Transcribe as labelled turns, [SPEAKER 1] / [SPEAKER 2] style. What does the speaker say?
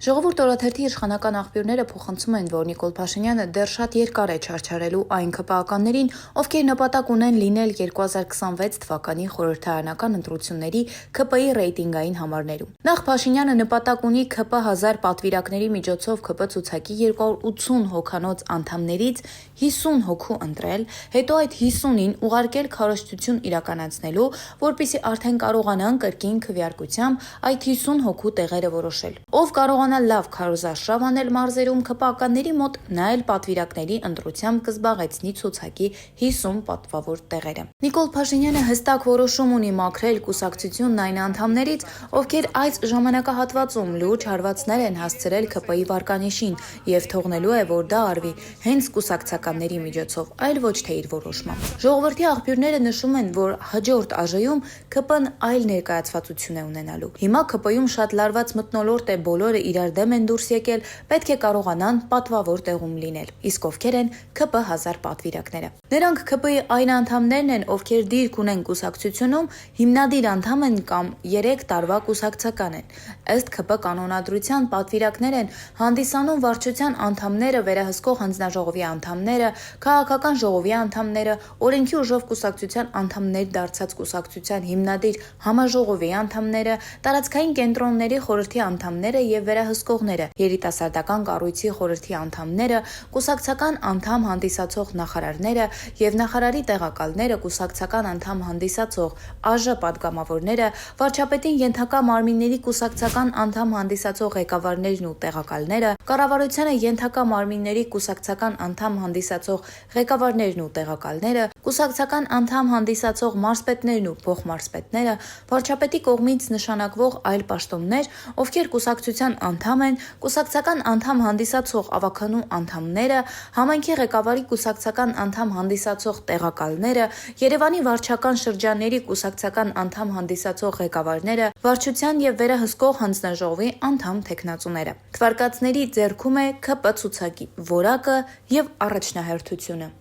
[SPEAKER 1] Ժողովուրդ օրաթերթի իշխանական աղբյուրները փոխանցում են, որ Նիկոլ Փաշինյանը դեռ շատ երկար է չարչարելու այն ՔՊԱ-ականներին, ովքեր նպատակ ունեն լինել 2026 թվականի խորհրդարանական ընտրությունների ՔՊ-ի ռեյտինգային համարներում։ Նախ Փաշինյանը նպատակ ունի ՔՊ 1000 պատվիրակների միջոցով ՔՊ ցուցակի 280 հոգանոց անդամներից 50 հոգու ընտրել, հետո այդ 50-ին ուղարկել քարոզչություն իրականացնելու, որպեսզի արդեն կարողանան կրկին քվեարկությամբ այդ 50 հոգու տեղերը որոշել։ Ով կարողանա լավ քարոզարշավ անել մարզերում ՔՊԱ-ականների մոտ, նա էլ պատվիրակների ընտրությամբ կզբաղեցնի ցուցակի 50 պատվավոր տեղերը։ Նիկոլ Փաշինյանը հստակ որոշում ունի մաքրել կուսակցությունն այն անդամներից, ովքեր այս ժամանակահատվածում լուրջ հարվածներ են հասցրել ՔՊ-ի վարկանիշին եւ թողնելու է, որ դա արվի հենց կուսակցականների միջոցով, այլ ոչ թե իր որոշմամբ։ Ժողովրդի աղբյուրները նշում են, որ հաջորդ ԱԺ-ում ՔՊ-ն այլ ներկայացվածություն է ունենալու։ Հիմա ՔՊ-ում շատ լարված մթնոլորտ է, բոլորը իրար դեմ են դուրս եկել, պետք է կարողանան պատվավոր տեղում լինել։ Իսկ ովքեր են ՔՊ 1000 պատվիրակները։ Նրանք ՔՊ-ի այն անդամներն են, ովքեր դիրք ունեն կուսակցությունում, հիմնադիր անդամ են կամ 3 տարվա կուսակցական են։ Ըստ ՔՊ կանոնադրության պատվիրակներ են հանդիսանում վարչության անդամները, վերահսկող հանձնաժողովի անդամները, քաղաքական ժողովի անդամները, օրենքի ուժով կուսակցության անդամներ դարձած կուսակցության հիմնադիր համաժողովի անդամները, տարածքային կենտրոնների խորհրդի անդամները եւ վերահսկողները, երիտասարդական կառույցի խորհրդի անդամները, կուսակցական անդամ հանդիսացող նախարարները եւ նախարարի տեղակալները, կուսակցական անդամ հանդիսացող ԱԺ պատգամավորները, վարչապետին ենթակա մարմինների կուսակցական անդամ հանդիսացող ղեկավարներն ու տեղակալները, կառավարությանը ենթակա մարմինների կուսակցական անդամ հանդիսացող ղեկավարներն ու տեղակալները, կուսակցական անդամ հանդիսացող մարզպետներն ու փոխմարզպետները, վարչապետի կողմից նշանակվող այլ պաշտոններ, ովքեր կուսակցության անդամ են, կուսակցական անդամ հանդիսացող ավականու անդամները, համայնքի ղեկավարի կուսակցական անդամ հանդիսացող տեղակալները, Երևանի վարչական շրջանների կուսակցական անդամ հանդիսացող ղեկավարները, վարչության եւ վերահսկող հանձնաժողովի անդամ թեկնածուները։ Թվարկածների ձեռքում է ՔՊ ցուցակի որակը եւ առաջնահերթությունը։